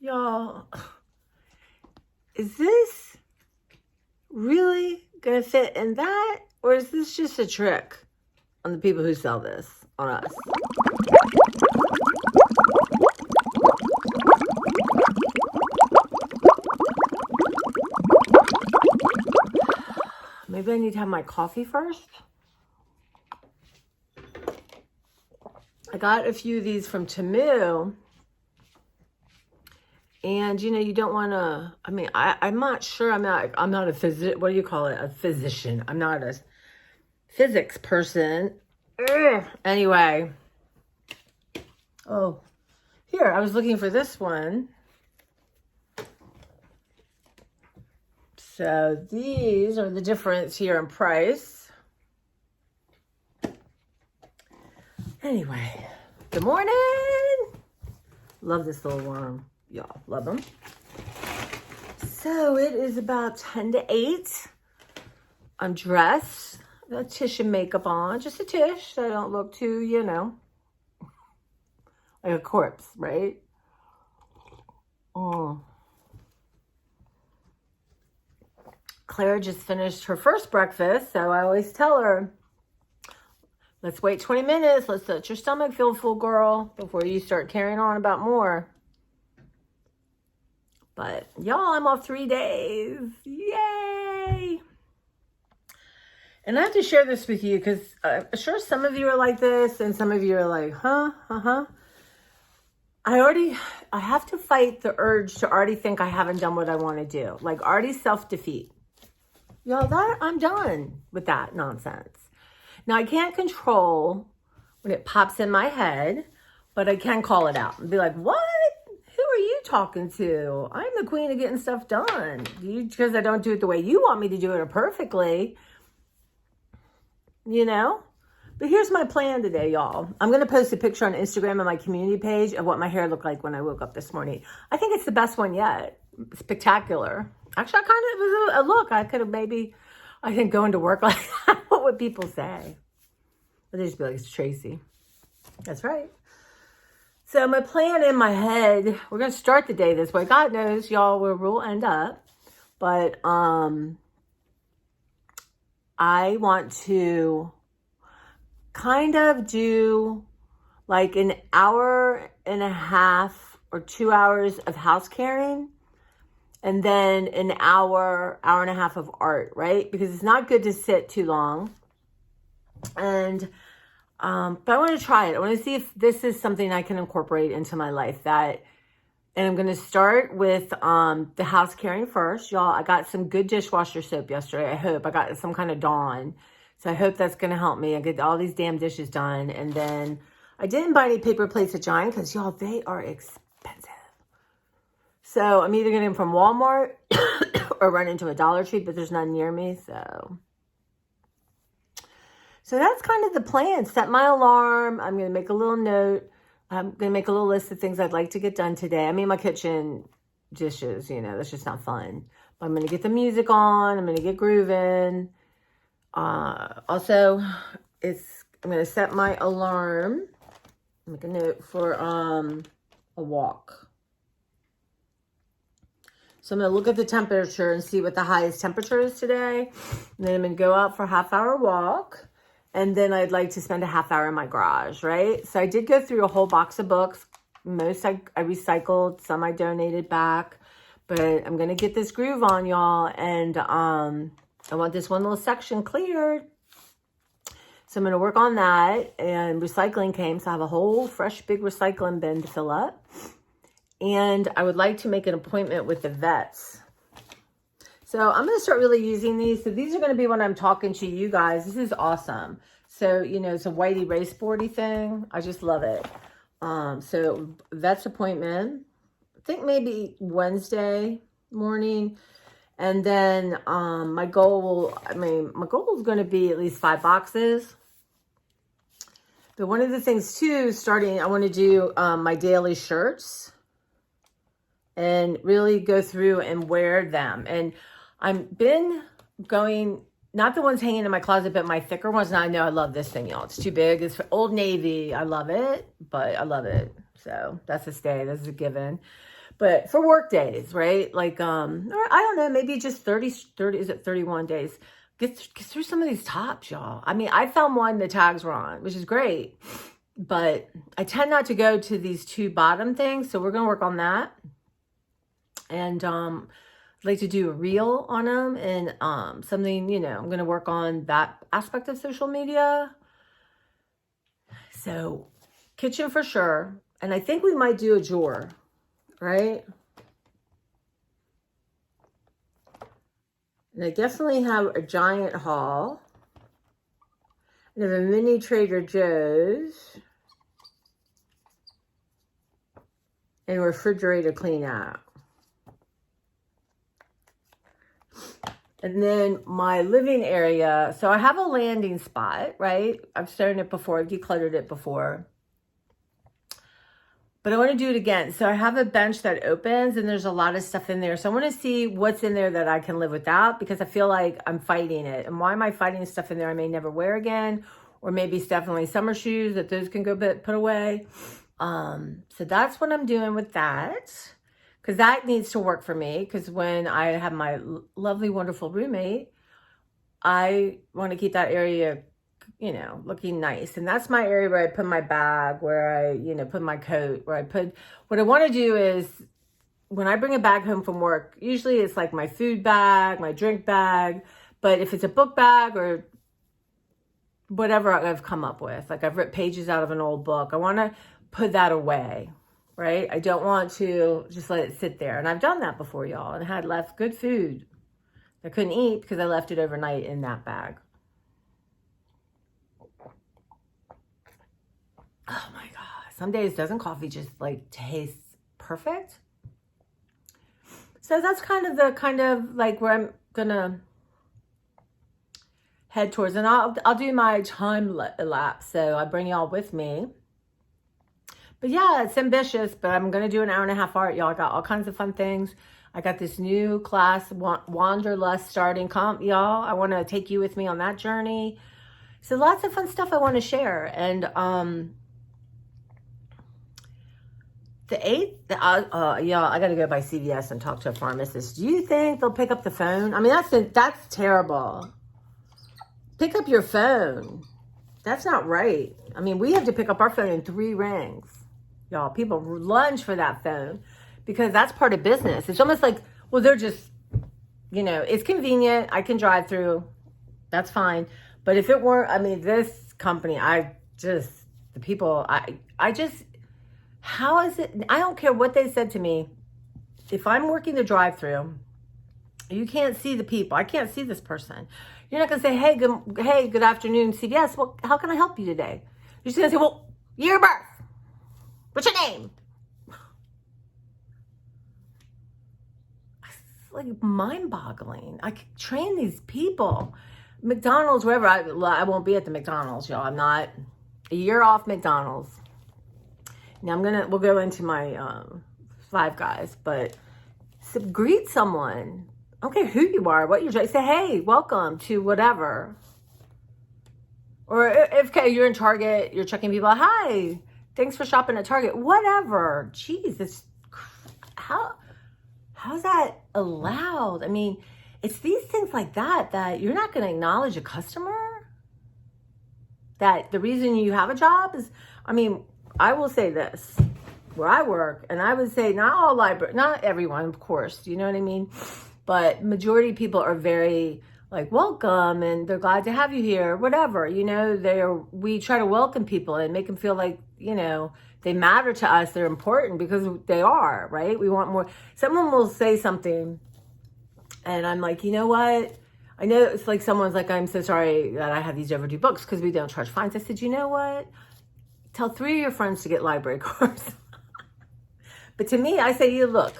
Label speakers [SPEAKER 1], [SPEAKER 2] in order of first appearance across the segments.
[SPEAKER 1] Y'all, is this really gonna fit in that? Or is this just a trick on the people who sell this on us? Maybe I need to have my coffee first. I got a few of these from Temu. And, you don't want to, I'm not sure. I'm not a physician. What do you call it? A physician. I'm not a physics person. Ugh. Anyway. Oh, here, I was looking for this one. So these are the difference here in price. Anyway, good morning. Love this little worm. Y'all love them. So it is about 10 to 8. I'm dressed. Got Tish and makeup on. Just a Tish. So I don't look too, like a corpse, right? Oh. Claire just finished her first breakfast. So I always tell her, let's wait 20 minutes. Let's let your stomach feel full, girl, before you start carrying on about more. But y'all, I'm off 3 days. Yay! And I have to share this with you because I'm sure some of you are like this and some of you are like, I have to fight the urge to already think I haven't done what I want to do. Like already self-defeat. Y'all, I'm done with that nonsense. Now I can't control when it pops in my head, but I can call it out and be like, what? Who are you talking to? I'm the queen of getting stuff done. Because I don't do it the way you want me to do it or perfectly. But here's my plan today, y'all. I'm going to post a picture on Instagram on my community page of what my hair looked like when I woke up this morning. I think it's the best one yet. Spectacular. Actually, it was a look. I didn't go into work like that. What would people say? But they just be like, it's Tracy. That's right. So my plan in my head, we're going to start the day this way. God knows, y'all, where we'll end up. But I want to kind of do like an hour and a half or 2 hours of house caring. And then an hour and a half of art, right? Because it's not good to sit too long. And but I want to try it. I want to see if this is something I can incorporate into my life. And I'm going to start with the house caring first. Y'all, I got some good dishwasher soap yesterday. I hope. I got some kind of Dawn. So I hope that's going to help me. I get all these damn dishes done. And then I didn't buy any paper plates at Giant because, y'all, they are expensive. So I'm either getting them from Walmart or run into a Dollar Tree, but there's none near me. So that's kind of the plan. Set my alarm. I'm going to make a little note. I'm going to make a little list of things I'd like to get done today. I mean, my kitchen dishes, that's just not fun. But I'm going to get the music on. I'm going to get grooving. Also, I'm going to set my alarm. Make a note for a walk. So I'm going to look at the temperature and see what the highest temperature is today. And then I'm going to go out for a half-hour walk. And then I'd like to spend a half hour in my garage, right? So I did go through a whole box of books. Most I recycled, some I donated back. But I'm going to get this groove on, y'all. And I want this one little section cleared. So I'm going to work on that. And recycling came, so I have a whole fresh big recycling bin to fill up. And I would like to make an appointment with the vets. So I'm going to start really using these. So these are going to be when I'm talking to you guys. This is awesome. So, it's a whitey race boardy thing. I just love it. So vet's appointment, I think maybe Wednesday morning. And then my goal is going to be at least 5 boxes. But one of the things too, I want to do my daily shirts and really go through and wear them. And I've been going, not the ones hanging in my closet, but my thicker ones. Now I know I love this thing, y'all. It's too big. It's Old Navy. I love it, but I love it. So that's a stay. That's a given. But for work days, right? Like, or I don't know, maybe just 30, is it 31 days? Get through some of these tops, y'all. I mean, I found one the tags were on, which is great. But I tend not to go to these two bottom things. So we're going to work on that. And I'd like to do a reel on them and something, I'm going to work on that aspect of social media. So kitchen for sure. And I think we might do a drawer, right? And I definitely have a giant haul. I have a mini Trader Joe's. And refrigerator clean out. And then my living area. So I have a landing spot, right? I've started it before. I've decluttered it before. But I want to do it again. So I have a bench that opens and there's a lot of stuff in there. So I want to see what's in there that I can live without because I feel like I'm fighting it. And why am I fighting stuff in there I may never wear again? Or maybe it's definitely summer shoes that those can go put away. So that's what I'm doing with that. Because that needs to work for me. Because when I have my lovely, wonderful roommate, I want to keep that area looking nice. And that's my area where I put my bag, where I, put my coat, what I want to do is when I bring a bag home from work, usually it's like my food bag, my drink bag. But if it's a book bag or whatever I've come up with, like I've ripped pages out of an old book, I want to put that away, right? I don't want to just let it sit there. And I've done that before, y'all, and had left good food I couldn't eat because I left it overnight in that bag. Oh my God. Some days doesn't coffee just like taste perfect? So that's kind of like where I'm gonna head towards. And I'll do my time lapse. So I bring y'all with me. But yeah, it's ambitious, but I'm gonna do an 1.5 hour art, y'all. I got all kinds of fun things. I got this new class, Wanderlust, starting comp, y'all. I want to take you with me on that journey. So lots of fun stuff I want to share. And the 8th, yeah, I got to go by CVS and talk to a pharmacist. Do you think they'll pick up the phone? I mean, that's terrible. Pick up your phone. That's not right. I mean, we have to pick up our phone in 3 rings. Y'all, people lunge for that phone because that's part of business. It's almost like, well, they're just, it's convenient. I can drive through. That's fine. But if it weren't, I mean, this company, how is it? I don't care what they said to me. If I'm working the drive through, you can't see the people. I can't see this person. You're not going to say, hey, good afternoon, CVS. Well, how can I help you today? You're just going to say, well, year of birth. What's your name? It's like mind-boggling. I could train these people. McDonald's, wherever. I won't be at the McDonald's, y'all. I'm not. A year off McDonald's. Now we'll go into my Five Guys, but greet someone. I don't care who you are, what you're doing. Say, hey, welcome to whatever. Or if you're in Target, you're checking people out. Hi, thanks for shopping at Target. Whatever. Jeez, how's that allowed? I mean, it's these things like that you're not going to acknowledge a customer. That the reason you have a job is, I mean, I will say this, where I work, and I would say not everyone, of course, you know what I mean? But majority of people are very like welcome and they're glad to have you here, whatever, we try to welcome people and make them feel like, they matter to us, they're important because they are, right? We want more. Someone will say something and I'm like, you know what? I know it's like someone's like, I'm so sorry that I have these overdue books because we don't charge fines. I said, you know what? Tell 3 of your friends to get library cards. But to me, I say, look,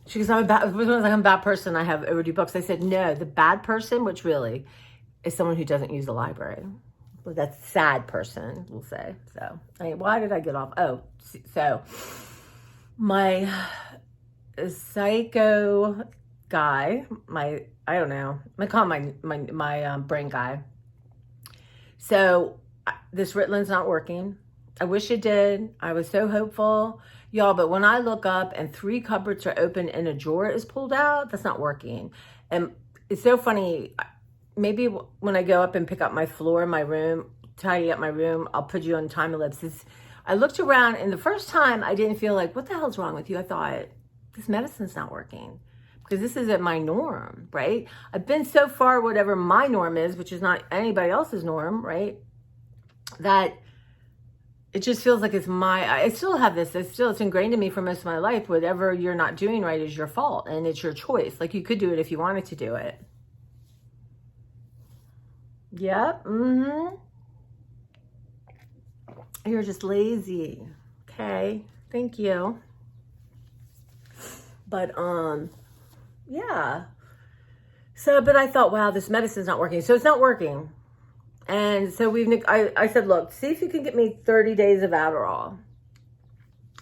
[SPEAKER 1] she goes, I'm a bad person. I have overdue books. I said, no, the bad person, which really is someone who doesn't use the library. Well, that's a sad person, we'll say. So, why did I get off? Oh, so my psycho guy, I don't know. I call him my brain guy. So this Ritlin's not working. I wish it did. I was so hopeful Y'all, but when I look up and 3 cupboards are open and a drawer is pulled out, that's not working. And it's so funny. Maybe when I go up and pick up my floor in my room, tidy up my room, I'll put you on time lapse. I looked around, and the first time I didn't feel like, what the hell's wrong with you? I thought, this medicine's not working, because this isn't my norm, right? I've been so far whatever my norm is, which is not anybody else's norm, right? That it just feels like I still have this. It's ingrained in me for most of my life. Whatever you're not doing right is your fault, and it's your choice. Like, you could do it if you wanted to do it. Yep. You're just lazy. Okay. Thank you. But, yeah. So, but I thought, wow, this medicine's not working. So it's not working. And so I said, look, see if you can get me 30 days of Adderall,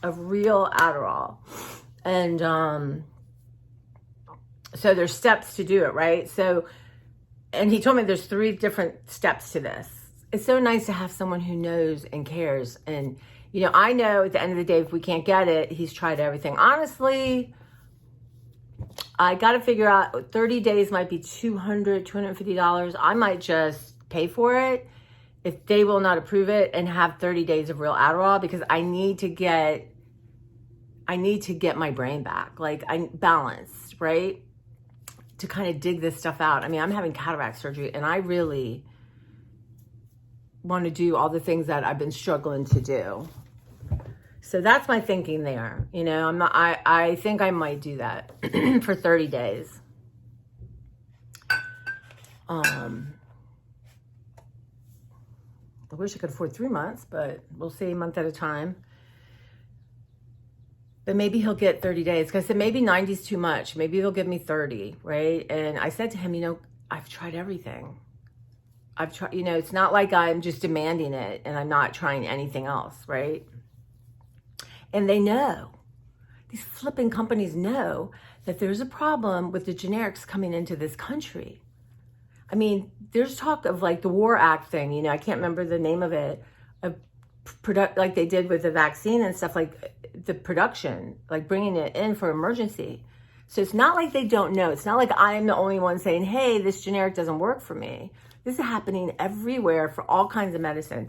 [SPEAKER 1] of real Adderall. And, so there's steps to do it, right? So, and he told me there's 3 different steps to this. It's so nice to have someone who knows and cares. And, you know, I know at the end of the day, if we can't get it, he's tried everything. Honestly, I got to figure out 30 days might be $200, $250. I might just pay for it if they will not approve it and have 30 days of real Adderall, because I need to get my brain back. Like, I'm balanced, right? To kind of dig this stuff out. I mean, I'm having cataract surgery, and I really want to do all the things that I've been struggling to do. So that's my thinking there. You know, I think I might do that for 30 days. I wish I could afford 3 months, but we'll see, a month at a time. But maybe he'll get 30 days. Because I said, maybe 90 is too much. Maybe they'll give me 30, right? And I said to him, you know, I've tried everything. I've tried, you know, it's not like I'm just demanding it and I'm not trying anything else, right? And they know. These flipping companies know that there's a problem with the generics coming into this country. I mean, there's talk of like the War Act thing, you know, I can't remember the name of it, like they did with the vaccine and stuff, like the production, like bringing it in for emergency. So it's not like they don't know. It's not like I'm the only one saying, hey, this generic doesn't work for me. This is happening everywhere for all kinds of medicine,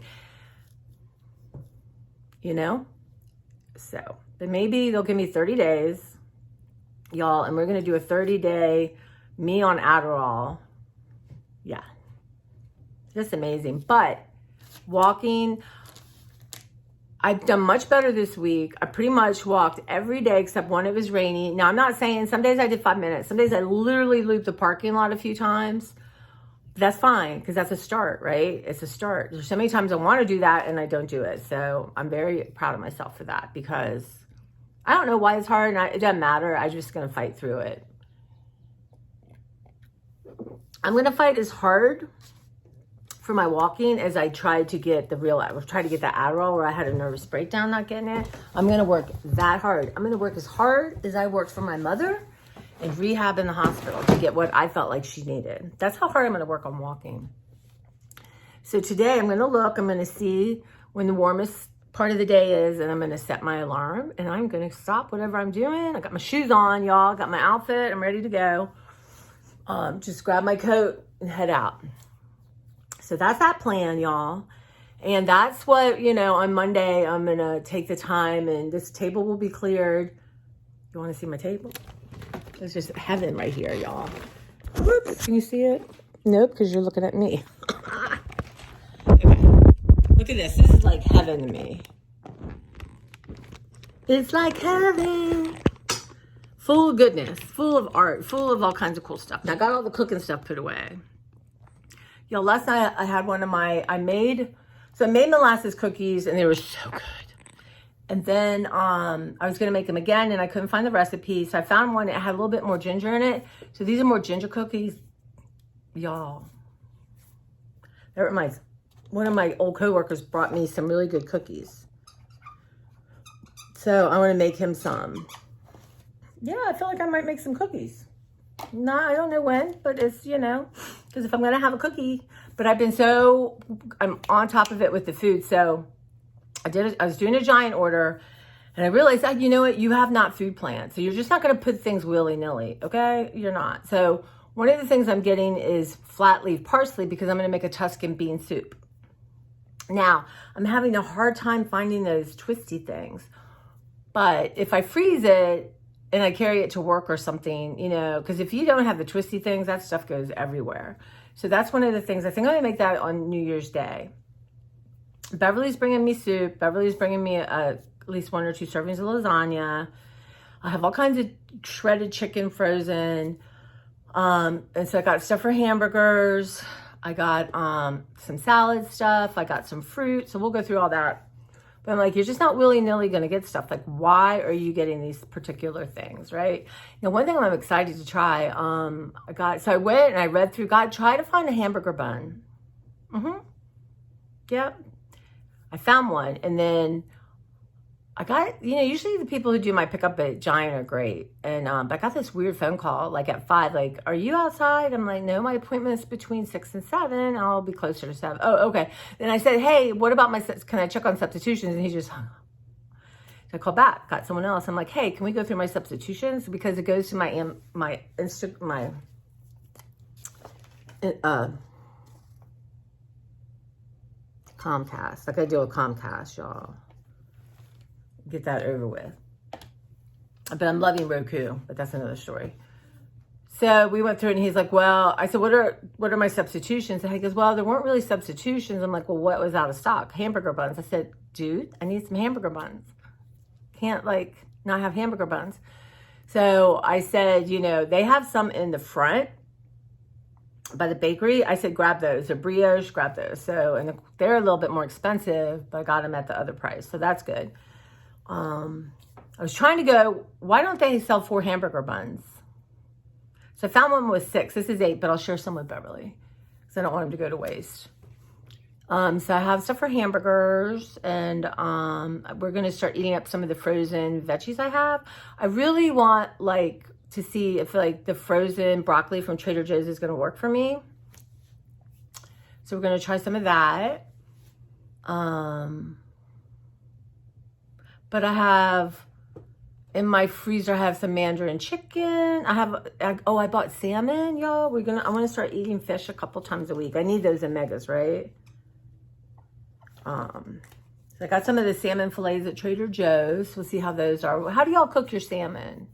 [SPEAKER 1] you know? So, but maybe they'll give me 30 days, y'all, and we're going to do a 30-day me on Adderall. Yeah. Just amazing. But walking, I've done much better this week. I pretty much walked every day except one. It was rainy. Now, I'm not saying some days I did 5 minutes. Some days I literally looped the parking lot a few times. That's fine, because that's a start, right? It's a start. There's so many times I want to do that and I don't do it. So I'm very proud of myself for that, because I don't know why it's hard, and it doesn't matter. I'm just going to fight through it. I'm going to fight as hard for my walking as I tried to get that Adderall where I had a nervous breakdown not getting it. I'm going to work that hard. I'm going to work as hard as I worked for my mother in rehab in the hospital to get what I felt like she needed. That's how hard I'm going to work on walking. So today I'm going to look, I'm going to see when the warmest part of the day is, and I'm going to set my alarm, and I'm going to stop whatever I'm doing. I got my shoes on, y'all, got my outfit, I'm ready to go. Just grab my coat and head out. So that's that plan, y'all. And that's what, you know, on Monday, I'm going to take the time, and this table will be cleared. You want to see my table? It's just heaven right here, y'all. Whoops, can you see it? Nope, because you're looking at me. Okay. Look at this. This is like heaven to me. It's like heaven. Full of goodness, full of art, full of all kinds of cool stuff. Now, I got all the cooking stuff put away. Yo, last night I had I made molasses cookies, and they were so good. And then I was going to make them again, and I couldn't find the recipe. So I found one that had a little bit more ginger in it. So these are more ginger cookies. Y'all. That reminds, one of my old coworkers brought me some really good cookies. So I want to make him some. Yeah, I feel like I might make some cookies. No, I don't know when, but it's, you know, because if I'm going to have a cookie. But I'm on top of it with the food. So I was doing a giant order, And I realized, you know what? You have not food plans. So you're just not going to put things willy-nilly, okay? You're not. So one of the things I'm getting is flat leaf parsley because I'm going to make a Tuscan bean soup. Now, I'm having a hard time finding those twisty things. But if I freeze it and I carry it to work or something, you know, because if you don't have the twisty things, that stuff goes everywhere. So that's one of the things. I think I'm going to make that on New Year's Day. Beverly's bringing me soup. Beverly's bringing me at least 1 or 2 servings of lasagna. I have all kinds of shredded chicken frozen. And so I got stuff for hamburgers. I got some salad stuff. I got some fruit. So we'll go through all that. But I'm like, you're just not willy-nilly going to get stuff. Like, why are you getting these particular things, right? Now, one thing I'm excited to try, I went and I read through, try to find a hamburger bun. Yep. I found one. And then I got, you know, usually the people who do my pickup at Giant are great. And but I got this weird phone call, like at 5, like, are you outside? I'm like, no, my appointment is between 6 and 7. I'll be closer to 7. Oh, okay. Then I said, hey, what about can I check on substitutions? And he just hung up. So I called back, got someone else. I'm like, hey, can we go through my substitutions? Because it goes to my Comcast. Like I do a Comcast, y'all. Get that over with. But I'm loving Roku, but that's another story. So we went through it and he's like, well, I said, what are my substitutions? And he goes, well, there weren't really substitutions. I'm like, well, what was out of stock? Hamburger buns. I said, dude, I need some hamburger buns. Can't like not have hamburger buns. So I said, you know, they have some in the front by the bakery. I said, grab those. They're brioche, grab those. So, and they're a little bit more expensive, but I got them at the other price. So that's good. I was trying to go, why don't they sell 4 hamburger buns? So I found one with 6. This is 8, but I'll share some with Beverly because I don't want him to go to waste. So I have stuff for hamburgers, and we're going to start eating up some of the frozen veggies I have. I really want like to see if like the frozen broccoli from Trader Joe's is going to work for me. So we're going to try some of that. But I have, in my freezer, I have some Mandarin chicken. I bought salmon, y'all. I want to start eating fish a couple times a week. I need those omegas, right? So I got some of the salmon fillets at Trader Joe's. We'll see how those are. How do y'all cook your salmon?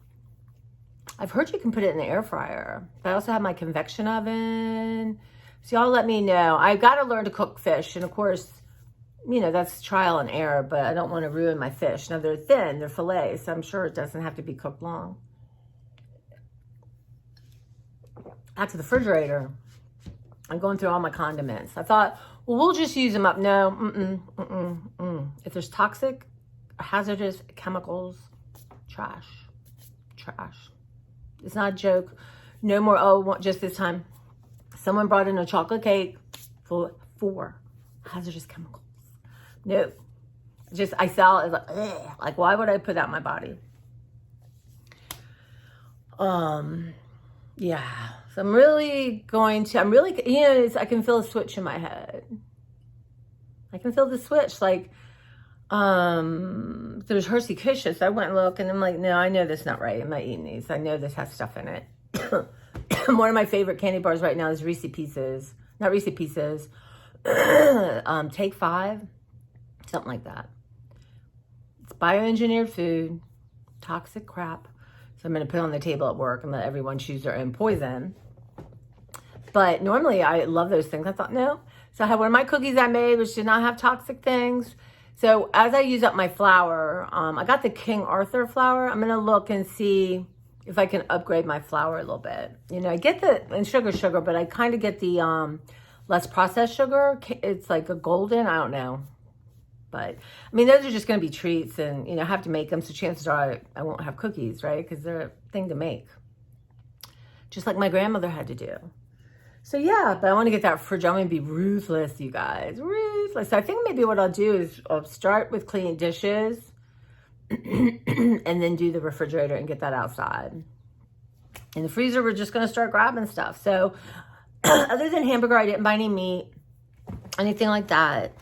[SPEAKER 1] I've heard you can put it in the air fryer. But I also have my convection oven. So y'all let me know. I got to learn to cook fish. And of course, you know, that's trial and error, but I don't want to ruin my fish. Now, they're thin, they're fillets, so I'm sure it doesn't have to be cooked long. Back to the refrigerator. I'm going through all my condiments. I thought, well, we'll just use them up. No, If there's toxic, hazardous chemicals, trash. It's not a joke. No more, just this time. Someone brought in a chocolate cake full of 4 hazardous chemicals. No, I saw it like, why would I put that in my body? Yeah. So I'm really, you know, I can feel a switch in my head. I can feel the switch. Like, there's Hershey Kisses. I went and looked and I'm like, no, I know this is not right. I'm not eating these. I know this has stuff in it. One of my favorite candy bars right now is Reese Pieces. Not Reese Pieces. Take 5. Something like that. It's bioengineered food, toxic crap. So I'm going to put it on the table at work and let everyone choose their own poison. But normally I love those things. I thought, no. So I had one of my cookies I made, which did not have toxic things. So as I use up my flour, I got the King Arthur flour. I'm going to look and see if I can upgrade my flour a little bit. You know, I get and sugar, but I kind of get the less processed sugar. It's like a golden, I don't know. But, I mean, those are just going to be treats and, you know, I have to make them. So chances are I won't have cookies, right? Because they're a thing to make. Just like my grandmother had to do. So, yeah, but I want to get that fridge. I'm going to be ruthless, you guys. Ruthless. So I think maybe what I'll do is I'll start with cleaning dishes and then do the refrigerator and get that outside. In the freezer, we're just going to start grabbing stuff. So, other than hamburger, I didn't buy any meat, anything like that.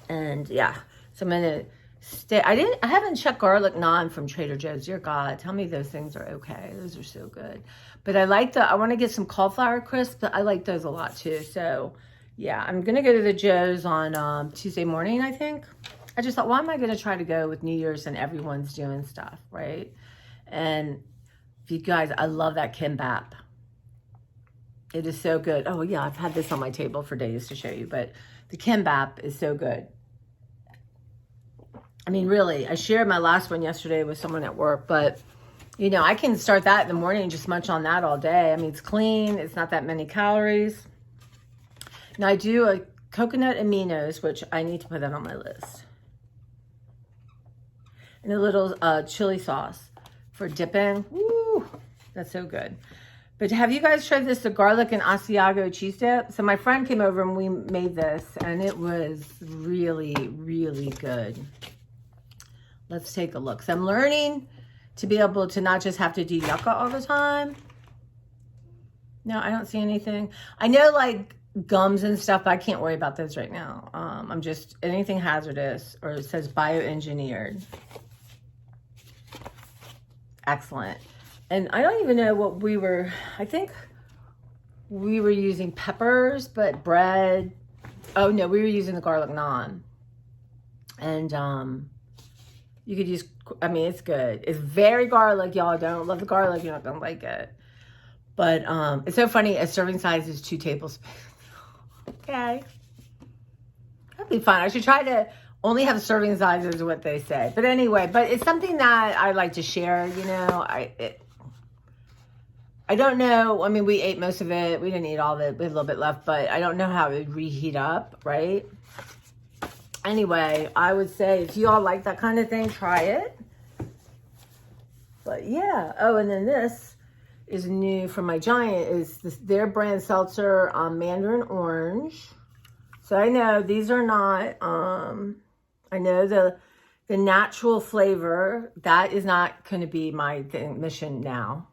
[SPEAKER 1] And yeah, So I'm gonna stay. I haven't checked garlic naan from Trader Joe's. Dear God, tell me those things are okay. Those are so good. But I want to get some cauliflower crisps, but I like those a lot too. So yeah, I'm gonna go to the Joe's on Tuesday morning, I think. I just thought, why am I gonna try to go with New Year's and everyone's doing stuff, right? And if you guys, I love that kimbap. It is so good. Oh yeah, I've had this on my table for days to show you, but the kimbap is so good. I mean, really, I shared my last one yesterday with someone at work, but you know, I can start that in the morning and just munch on that all day. I mean, it's clean. It's not that many calories. Now I do a coconut aminos, which I need to put that on my list. And a little chili sauce for dipping. Woo, that's so good. But have you guys tried this, the garlic and Asiago cheese dip? So my friend came over and we made this, and it was really, really good. Let's take a look. So I'm learning to be able to not just have to do yucca all the time. No, I don't see anything. I know like gums and stuff, but I can't worry about those right now. I'm just, anything hazardous, or it says bioengineered. Excellent. And I don't even know what I think we were using peppers, but bread. Oh no, we were using the garlic naan. And you could use, I mean, it's good. It's very garlic, y'all. Don't love the garlic, you're not gonna like it. But it's so funny, a serving size is 2 tablespoons. Okay. That'd be fun. I should try to only have serving sizes, what they say. But anyway, but it's something that I like to share, you know. I don't know. I mean, we ate most of it. We didn't eat all of it. We had a little bit left, but I don't know how it would reheat up, right? Anyway, I would say if you all like that kind of thing, try it. But yeah. Oh, and then this is new from my Giant. Is their brand seltzer mandarin orange. So I know these are not, I know the natural flavor, that is not going to be my mission now.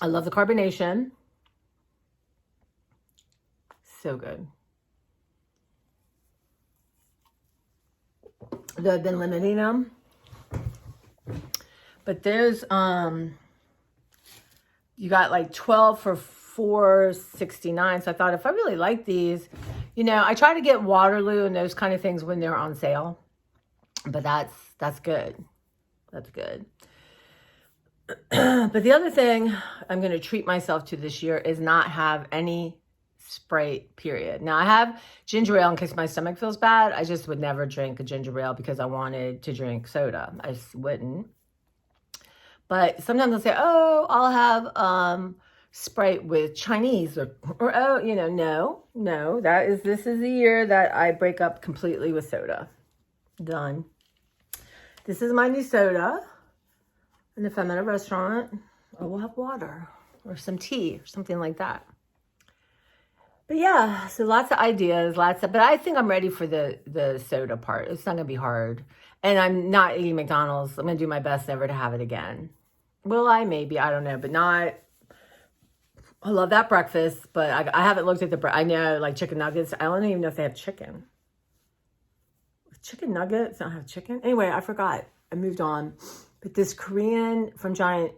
[SPEAKER 1] I love the carbonation. So good. I've been limiting them. But there's, you got like 12 for $4.69. So I thought if I really like these, you know, I try to get Waterloo and those kind of things when they're on sale. But that's good. That's good. But the other thing I'm going to treat myself to this year is not have any Sprite, period. Now I have ginger ale in case my stomach feels bad. I just would never drink a ginger ale because I wanted to drink soda. I just wouldn't. But sometimes I'll say, oh, I'll have Sprite with Chinese or oh, you know, no, this is the year that I break up completely with soda. Done. This is my new soda. And if I'm at a restaurant, I will have water or some tea or something like that. But yeah, so lots of ideas, but I think I'm ready for the soda part. It's not gonna be hard. And I'm not eating McDonald's. I'm gonna do my best never to have it again. Will I? Maybe, I don't know, but not. I love that breakfast, but I haven't looked at I know like chicken nuggets. I don't even know if they have chicken. Chicken nuggets don't have chicken? Anyway, I forgot. I moved on. But this Korean from Giant,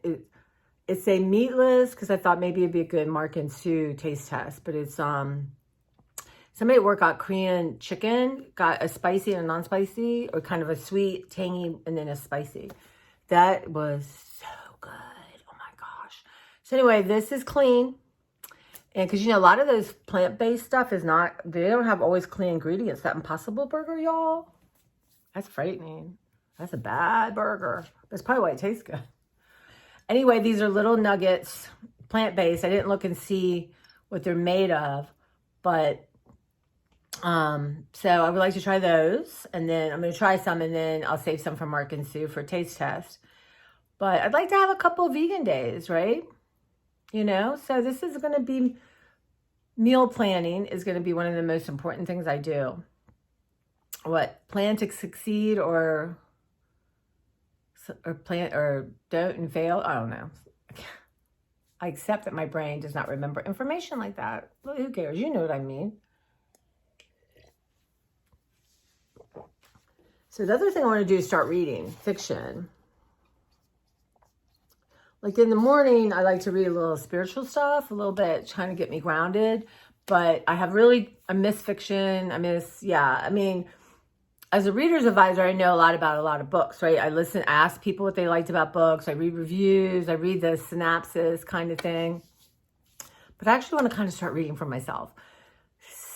[SPEAKER 1] it's a meatless, because I thought maybe it'd be a good Mark and Sue taste test. But it's, somebody at work got Korean chicken, got a spicy and a non-spicy, or kind of a sweet, tangy, and then a spicy. That was so good. Oh my gosh. So anyway, this is clean. And because, you know, a lot of those plant-based stuff is not, they don't have always clean ingredients. That Impossible Burger, y'all, that's frightening. That's a bad burger. That's probably why it tastes good. Anyway, these are little nuggets, plant-based. I didn't look and see what they're made of. But, so I would like to try those. And then I'm going to try some, and then I'll save some for Mark and Sue for a taste test. But I'd like to have a couple of vegan days, right? You know, so this is going to be, meal planning is going to be one of the most important things I do. What, plan to succeed or plan or don't and fail? I don't know. I accept that my brain does not remember information like that. Well, who cares? You know what I mean. So the other thing I want to do is start reading fiction. Like in the morning, I like to read a little spiritual stuff, a little bit, trying to get me grounded. But I miss fiction. I mean, as a reader's advisor, I know a lot about a lot of books, right? I ask people what they liked about books. I read reviews. I read the synopsis kind of thing. But I actually want to kind of start reading for myself.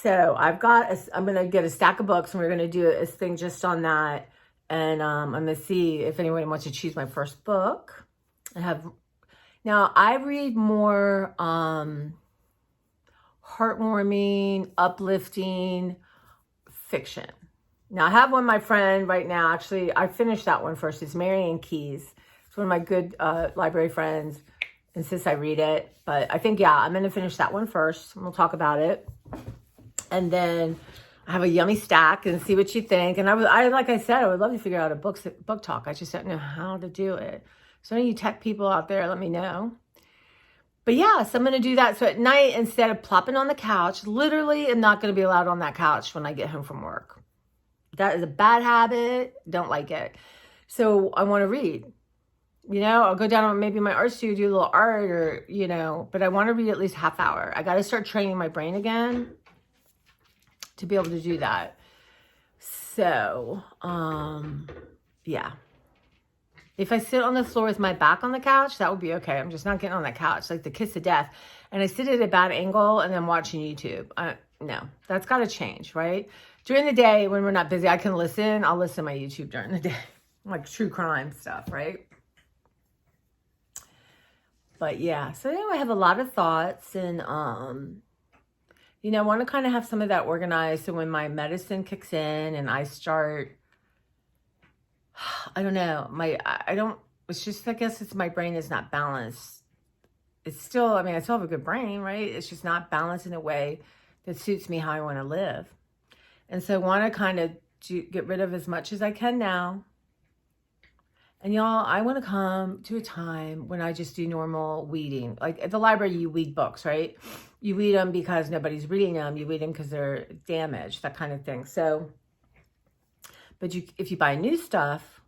[SPEAKER 1] So I'm going to get a stack of books and we're going to do a thing just on that. And I'm going to see if anyone wants to choose my first book. Now I read more heartwarming, uplifting fiction. Now I have one, my friend right now, actually, I finished that one first. It's Marian Keyes. It's one of my good library friends. Insists I read it. But I think, I'm going to finish that one first. And we'll talk about it. And then I have a yummy stack and see what you think. And I like I said, I would love to figure out a book talk. I just don't know how to do it. So any of you tech people out there, let me know. But so I'm going to do that. So at night, instead of plopping on the couch, literally I'm not going to be allowed on that couch when I get home from work. That is a bad habit. Don't like it. So I want to read. I'll go down to maybe my art studio, do a little art or, but I want to read at least half hour. I got to start training my brain again to be able to do that. So, if I sit on the floor with my back on the couch, that would be okay. I'm just not getting on that couch, like the kiss of death. And I sit at a bad angle and I'm watching YouTube. No, that's got to change, right? During the day when we're not busy, I can listen. I'll listen to my YouTube during the day, like true crime stuff, right? But so anyway, I have a lot of thoughts and, I want to kind of have some of that organized. So when my medicine kicks in and I start, I don't know, it's just, I guess it's my brain is not balanced. It's still, I still have a good brain, right? It's just not balanced in a way that suits me how I want to live. And so I want to kind of get rid of as much as I can now. And y'all, I want to come to a time when I just do normal weeding. Like at the library, you weed books, right? You weed them because nobody's reading them. You weed them because they're damaged, that kind of thing. So, but if you buy new stuff,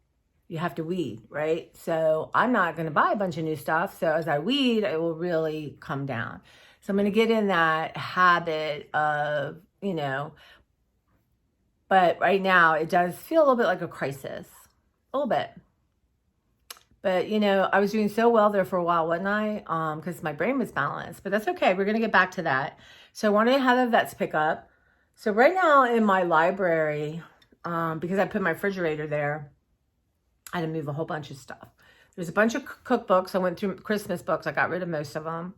[SPEAKER 1] you have to weed, right? So I'm not going to buy a bunch of new stuff. So as I weed, it will really come down. So I'm going to get in that habit of, but right now it does feel a little bit like a crisis, a little bit. But, I was doing so well there for a while, wasn't I? Because my brain was balanced. But that's okay. We're going to get back to that. So I wanted to have the vets pick up. So right now in my library, because I put my refrigerator there, I had to move a whole bunch of stuff. There's a bunch of cookbooks. I went through Christmas books. I got rid of most of them.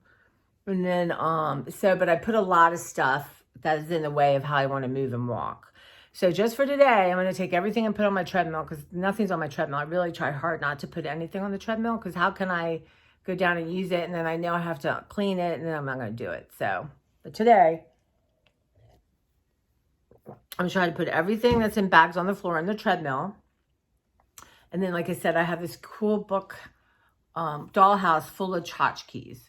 [SPEAKER 1] And then, but I put a lot of stuff that is in the way of how I want to move and walk. So just for today, I'm going to take everything and put on my treadmill because nothing's on my treadmill. I really try hard not to put anything on the treadmill because how can I go down and use it and then I know I have to clean it and then I'm not going to do it. So, but today, I'm trying to put everything that's in bags on the floor on the treadmill. And then, like I said, I have this cool book, dollhouse full of tchotchkes.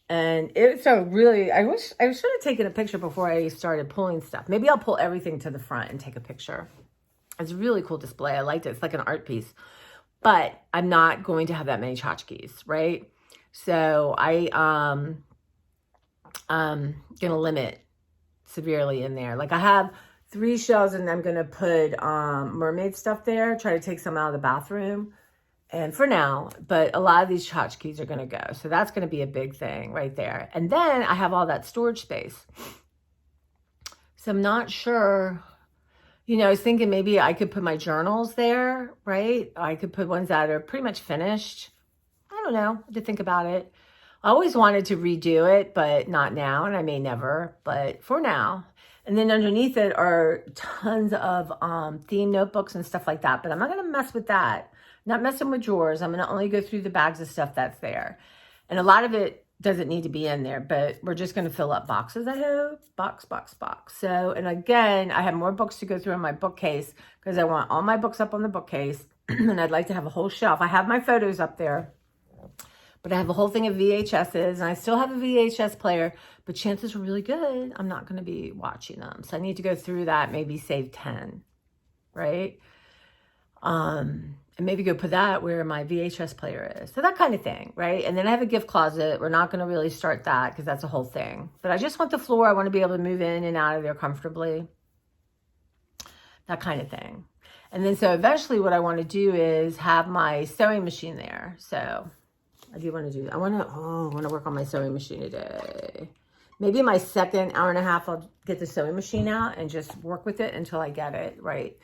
[SPEAKER 1] And it's so really, I wish I should have taken a picture before I started pulling stuff. Maybe I'll pull everything to the front and take a picture. It's a really cool display. I liked it. It's like an art piece. But I'm not going to have that many tchotchkes, right? So I'm going to limit severely in there. Like I have 3 shelves and I'm going to put mermaid stuff there. Try to take some out of the bathroom. And for now, but a lot of these tchotchkes are going to go. So that's going to be a big thing right there. And then I have all that storage space. So I'm not sure, I was thinking maybe I could put my journals there, right? I could put ones that are pretty much finished. I don't know, I have to think about it. I always wanted to redo it, but not now. And I may never, but for now. And then underneath it are tons of theme notebooks and stuff like that. But I'm not going to mess with that. Not messing with drawers. I'm going to only go through the bags of stuff that's there. And a lot of it doesn't need to be in there, but we're just going to fill up boxes, I hope. Box. So, and again, I have more books to go through in my bookcase because I want all my books up on the bookcase. And I'd like to have a whole shelf. I have my photos up there, but I have a whole thing of VHSs and I still have a VHS player, but chances are really good I'm not going to be watching them. So I need to go through that, maybe save 10, right? And maybe go put that where my VHS player is. So that kind of thing, right? And then I have a gift closet. We're not going to really start that because that's a whole thing. But I just want the floor. I want to be able to move in and out of there comfortably. That kind of thing. And then so eventually what I want to do is have my sewing machine there. So I do want to do that. I want to work on my sewing machine today. Maybe my second hour and a half, I'll get the sewing machine out and just work with it until I get it right.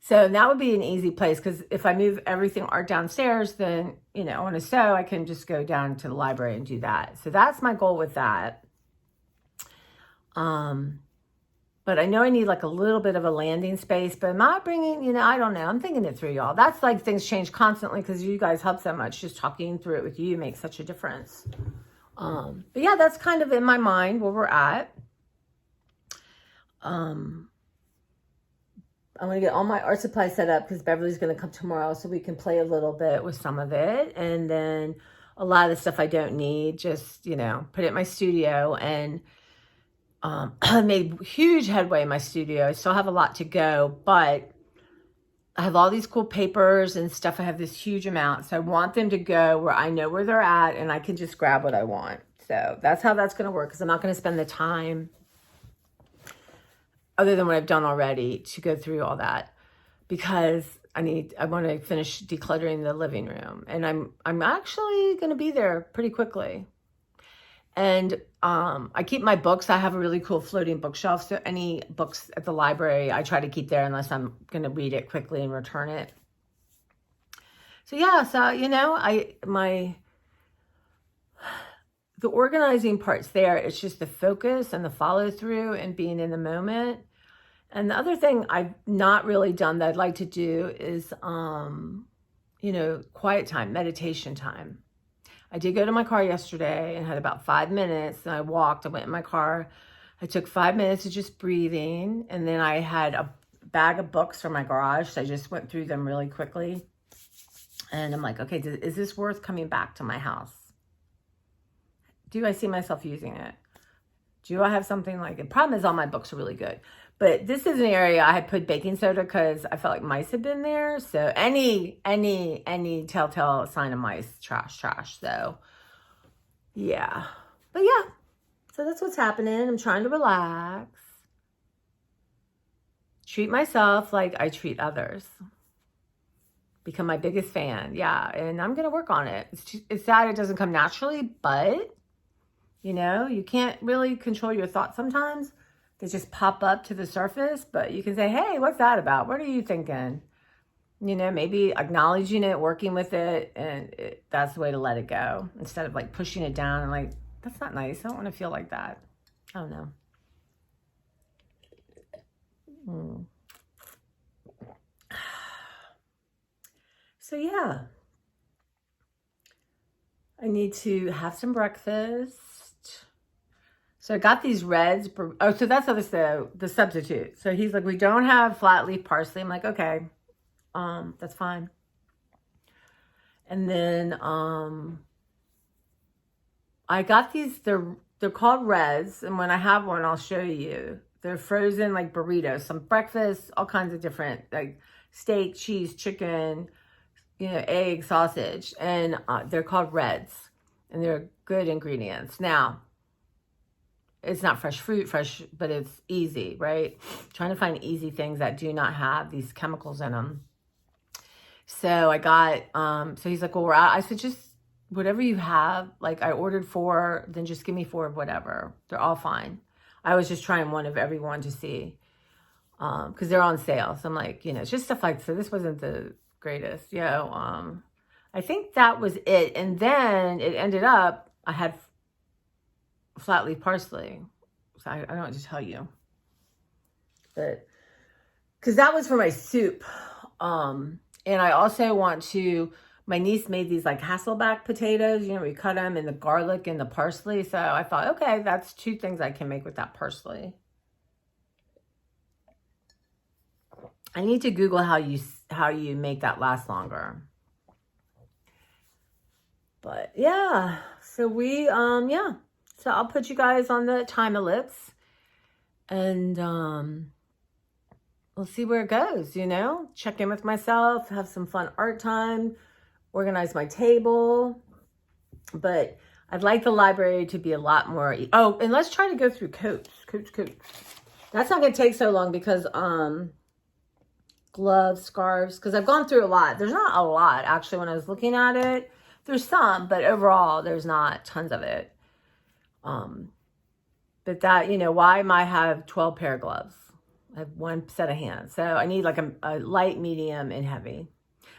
[SPEAKER 1] So that would be an easy place because if I move everything art downstairs, then, you know, I want to sew, I can just go down to the library and do that. So that's my goal with that. But I know I need like a little bit of a landing space, but I'm not bringing, you know, I don't know. I'm thinking it through, y'all. That's like things change constantly because you guys help so much. Just talking through it with you makes such a difference. But yeah, that's kind of in my mind where we're at. I'm going to get all my art supplies set up because Beverly's going to come tomorrow so we can play a little bit with some of it. And then a lot of the stuff I don't need, just, you know, put it in my studio. And I made huge headway in my studio. I still have a lot to go, but I have all these cool papers and stuff. I have this huge amount. So I want them to go where I know where they're at and I can just grab what I want. So that's how that's going to work because I'm not going to spend the time other than what I've done already to go through all that because I want to finish decluttering the living room and I'm actually going to be there pretty quickly. And I keep my books. I have a really cool floating bookshelf. So any books at the library, I try to keep there unless I'm going to read it quickly and return it. So yeah, so, you know, the organizing part's there. It's just the focus and the follow through and being in the moment. And the other thing I've not really done that I'd like to do is, you know, quiet time, meditation time. I did go to my car yesterday and had about 5 minutes. And I walked, I went in my car. I took 5 minutes of just breathing. And then I had a bag of books from my garage. So I just went through them really quickly. And I'm like, okay, is this worth coming back to my house? Do I see myself using it? Do I have something like it? Problem is all my books are really good. But this is an area I had put baking soda because I felt like mice had been there. So any telltale sign of mice, trash. So yeah. But yeah. So that's what's happening. I'm trying to relax. Treat myself like I treat others. Become my biggest fan. Yeah. And I'm going to work on it. It's sad it doesn't come naturally, but you know, you can't really control your thoughts sometimes. They just pop up to the surface, but you can say, hey, what's that about? What are you thinking? You know, maybe acknowledging it, working with it, and that's the way to let it go. Instead of like pushing it down and like, that's not nice. I don't want to feel like that. I don't know. So yeah. I need to have some breakfast. So I got these reds. Oh, so that's the substitute. So he's like, we don't have flat leaf parsley. I'm like, okay, that's fine. And then I got these. They're called reds, and when I have one, I'll show you. They're frozen like burritos, some breakfast, all kinds of different like steak, cheese, chicken, you know, egg, sausage, and they're called reds, and they're good ingredients. Now, it's not fresh fruit, but it's easy, right? Trying to find easy things that do not have these chemicals in them. So I got, so he's like, well, I said, just whatever you have. Like I ordered 4, then just give me 4 of whatever. They're all fine. I was just trying one of every one to see, because they're on sale. So I'm like, you know, it's just stuff like, so this wasn't the greatest, you know. I think that was it. And then it ended up, I had flat leaf parsley. So I don't know what to tell you, but because that was for my soup. And I also want to, my niece made these like Hasselback potatoes, you know, we cut them, and the garlic and the parsley. So I thought, okay, that's 2 things I can make with that parsley. I need to Google how you make that last longer. But yeah, so we, yeah. So I'll put you guys on the time ellipse, and we'll see where it goes, you know? Check in with myself, have some fun art time, organize my table. But I'd like the library to be a lot more. Oh, and let's try to go through Coats. That's not going to take so long because gloves, scarves, because I've gone through a lot. There's not a lot, actually, when I was looking at it. There's some, but overall, there's not tons of it. But that, you know, why am I have 12 pair of gloves? I have one set of hands. So I need like a light, medium, and heavy.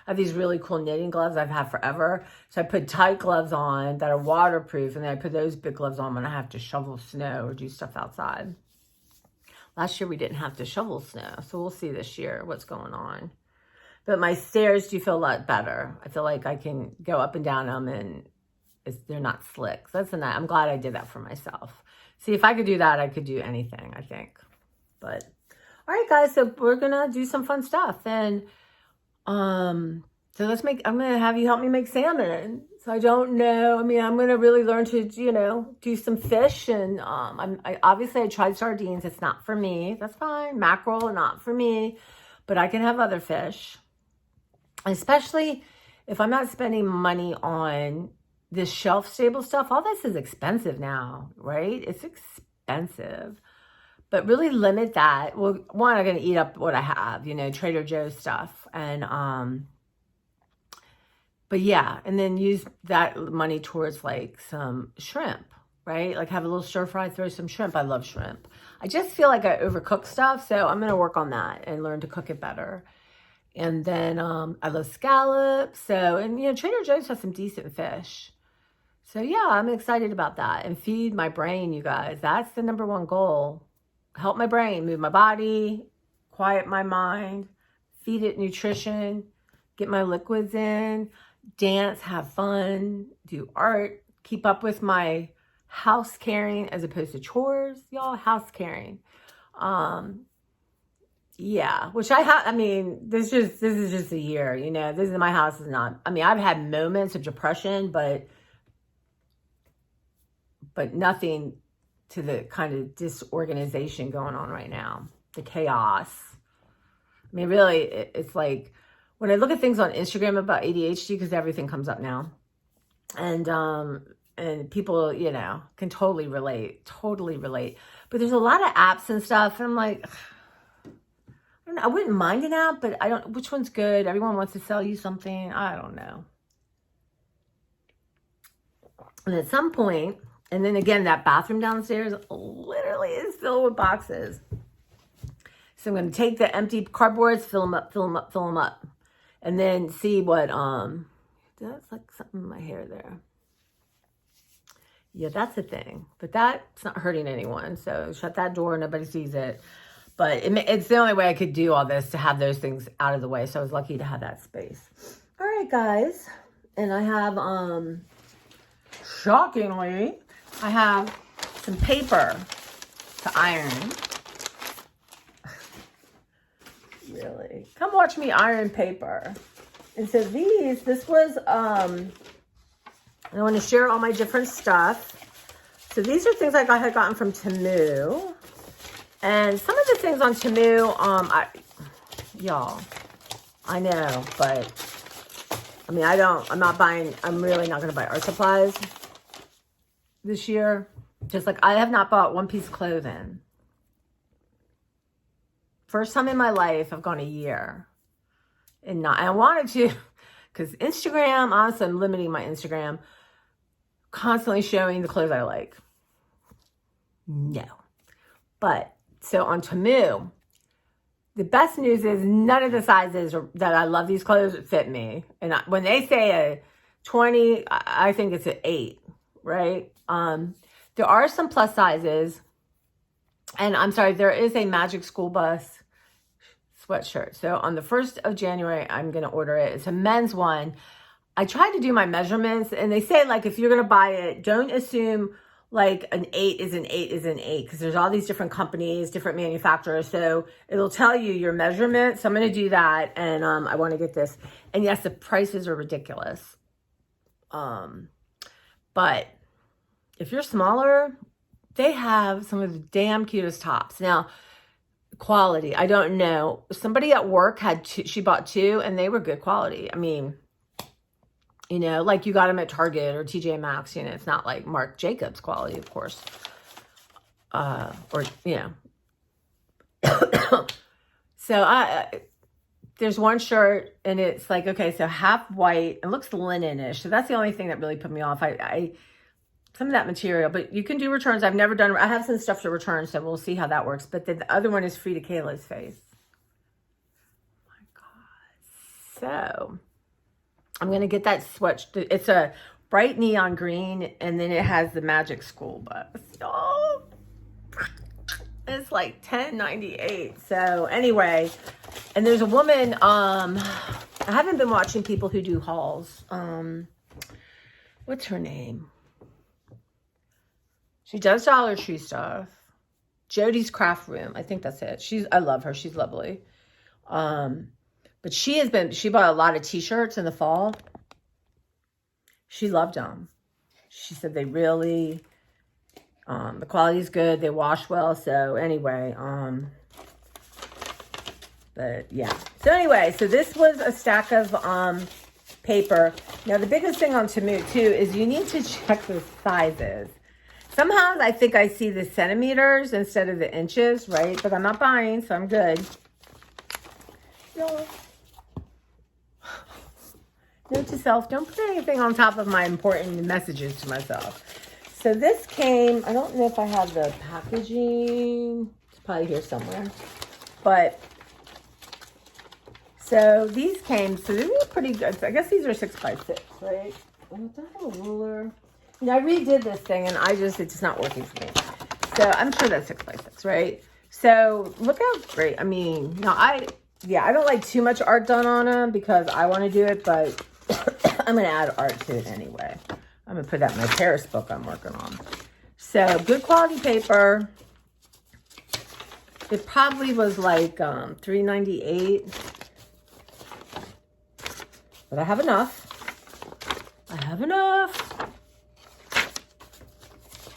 [SPEAKER 1] I have these really cool knitting gloves I've had forever. So I put tight gloves on that are waterproof, and then I put those big gloves on when I have to shovel snow or do stuff outside. Last year we didn't have to shovel snow, so we'll see this year what's going on. But my stairs do feel a lot better. I feel like I can go up and down them, and they're not slick. So that's I'm glad I did that for myself. See, if I could do that, I could do anything, I think. But all right, guys, so we're gonna do some fun stuff, and so I'm gonna have you help me make salmon. So I don't know. I mean, I'm gonna really learn to, you know, do some fish, and obviously I tried sardines. It's not for me. That's fine. Mackerel, not for me, but I can have other fish, especially if I'm not spending money on this shelf stable stuff. All this is expensive now, right? It's expensive. But really limit that. Well, one, I'm going to eat up what I have, you know, Trader Joe's stuff. And, but yeah, and then use that money towards like some shrimp, right? Like have a little stir fry, throw some shrimp. I love shrimp. I just feel like I overcook stuff. So I'm going to work on that and learn to cook it better. And then I love scallops. So, and, you know, Trader Joe's has some decent fish. So yeah, I'm excited about that. And feed my brain, you guys. That's the number one goal. Help my brain, move my body, quiet my mind, feed it nutrition, get my liquids in, dance, have fun, do art, keep up with my house caring as opposed to chores, y'all. House caring. Yeah, which I have. I mean, this is just a year, you know. My house is not. I mean, I've had moments of depression, but nothing to the kind of disorganization going on right now, the chaos. I mean, really, it's like when I look at things on Instagram about ADHD, because everything comes up now, and people, you know, can totally relate. But there's a lot of apps and stuff, and I'm like, I don't know, I wouldn't mind an app, but I don't. Which one's good? Everyone wants to sell you something. I don't know. And at some point. And then again, that bathroom downstairs literally is filled with boxes. So I'm going to take the empty cardboards, fill them up. And then see what, that's like something in my hair there. Yeah, that's a thing. But that's not hurting anyone. So shut that door, nobody sees it. But it's the only way I could do all this, to have those things out of the way. So I was lucky to have that space. All right, guys. And I have, shockingly, I have some paper to iron. Really? Come watch me iron paper. And so this was, I want to share all my different stuff. So these are things I had gotten from Temu. And some of the things on Temu, y'all, I know, but I mean, I'm really not going to buy art supplies this year. Just like I have not bought one piece of clothing. First time in my life I've gone a year. And I wanted to, because Instagram, honestly, I'm limiting my Instagram, constantly showing the clothes I like. No. But, so on Temu, the best news is none of the sizes that I love these clothes fit me. And when they say a 20, I think it's an 8, right? There are some plus sizes. And I'm sorry, there is a Magic School Bus sweatshirt. So on the 1st of January, I'm going to order it. It's a men's one. I tried to do my measurements, and they say, like, if you're going to buy it, don't assume like an 8 is an 8 is an 8, because there's all these different companies, different manufacturers. So it'll tell you your measurement. So I'm going to do that. And I want to get this. And yes, the prices are ridiculous. But if you're smaller, they have some of the damn cutest tops. Now, quality. I don't know. Somebody at work had two, she bought two and they were good quality. I mean, you know, like you got them at Target or TJ Maxx, you know, it's not like Marc Jacobs quality, of course. Or, you know. So there's one shirt and it's like, okay, so half white. It looks linen-ish. So that's the only thing that really put me off. Some of that material, but you can do returns. I've never done, I have some stuff to return, so we'll see how that works. But then the other one is Frida Kahlo's face. Oh my God. So I'm going to get that switched. It's a bright neon green, and then it has the Magic School bus. Oh, it's like $10.98. So anyway, and there's a woman, I haven't been watching people who do hauls. What's her name? She does Dollar Tree stuff. Jody's Craft Room. I think that's it. I love her. She's lovely. But she bought a lot of t-shirts in the fall. She loved them. She said they really, the quality's good. They wash well. So anyway, but yeah. So anyway, so this was a stack of paper. Now the biggest thing on Temu too is you need to check the sizes. Somehow I think I see the centimeters instead of the inches, right? But I'm not buying, so I'm good. No. Note to self, don't put anything on top of my important messages to myself. So this came, I don't know if I have the packaging. It's probably here somewhere. But, so these came, so they were pretty good. So I guess these are 6x6, right? And do I have a ruler? You know, I redid this thing and it's just not working for me. So I'm sure that's 6x6, right? So look how great. I mean, no, I don't like too much art done on them because I want to do it, but I'm going to add art to it anyway. I'm going to put that in my Paris book I'm working on. So good quality paper. It probably was like $3.98. But I have enough. I have enough.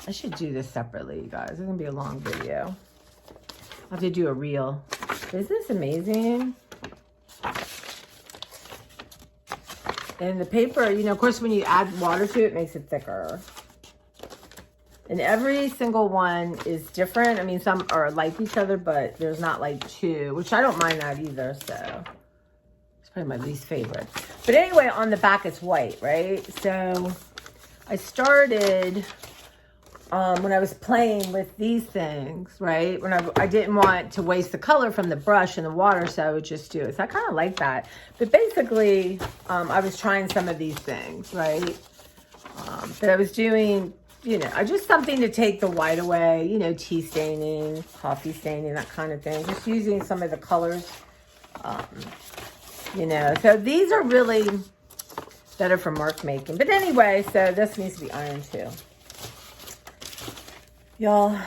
[SPEAKER 1] I should do this separately, you guys. It's going to be a long video. I'll have to do a reel. Isn't this amazing? And the paper, you know, of course, when you add water to it, it makes it thicker. And every single one is different. I mean, some are like each other, but there's not like two, which I don't mind that either, so. It's probably my least favorite. But anyway, on the back, it's white, right? So I started... when I was playing with these things, right? When I didn't want to waste the color from the brush and the water, so I would just do it. So I kind of like that. But basically, I was trying some of these things, right? But I was doing, you know, just something to take the white away, you know, tea staining, coffee staining, that kind of thing. Just using some of the colors, you know. So these are really better for mark making. But anyway, so this needs to be ironed too. Y'all, I'm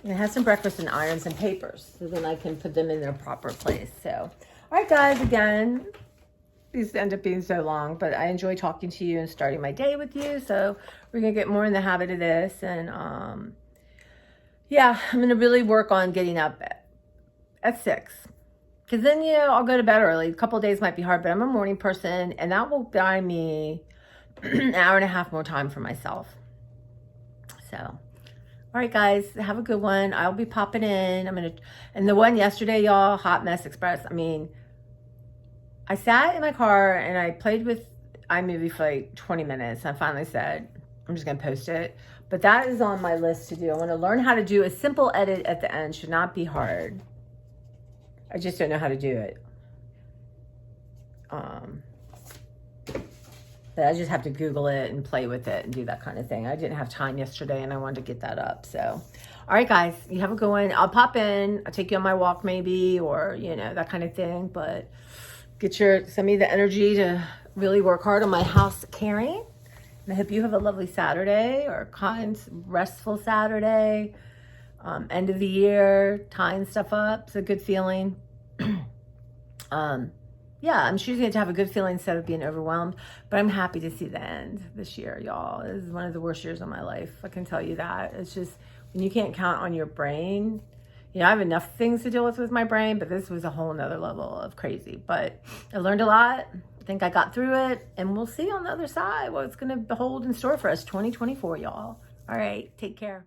[SPEAKER 1] gonna have some breakfast and iron some papers so then I can put them in their proper place. So, all right, guys, again, these end up being so long, but I enjoy talking to you and starting my day with you. So we're gonna get more in the habit of this. And yeah, I'm gonna really work on getting up at 6. Because then, you know, I'll go to bed early. A couple of days might be hard, but I'm a morning person, and that will buy me an hour and a half more time for myself. So... all right, guys, have a good one. I'll be popping in. And the one yesterday, y'all, Hot Mess Express. I mean, I sat in my car and I played with iMovie for like 20 minutes. And I finally said, I'm just going to post it. But that is on my list to do. I want to learn how to do a simple edit at the end. Should not be hard. I just don't know how to do it. But I just have to Google it and play with it and do that kind of thing. I didn't have time yesterday and I wanted to get that up. So, all right, guys, you have a good one. I'll pop in. I'll take you on my walk maybe, or, you know, that kind of thing. But send me the energy to really work hard on my house caring. And I hope you have a lovely Saturday or kind, restful Saturday. End of the year, tying stuff up. It's a good feeling. Yeah, I'm choosing to have a good feeling instead of being overwhelmed. But I'm happy to see the end this year, y'all. This is one of the worst years of my life. I can tell you that. It's just when you can't count on your brain. You know, I have enough things to deal with my brain, but this was a whole nother level of crazy. But I learned a lot. I think I got through it, and we'll see on the other side what it's going to hold in store for us 2024, y'all. All right, take care.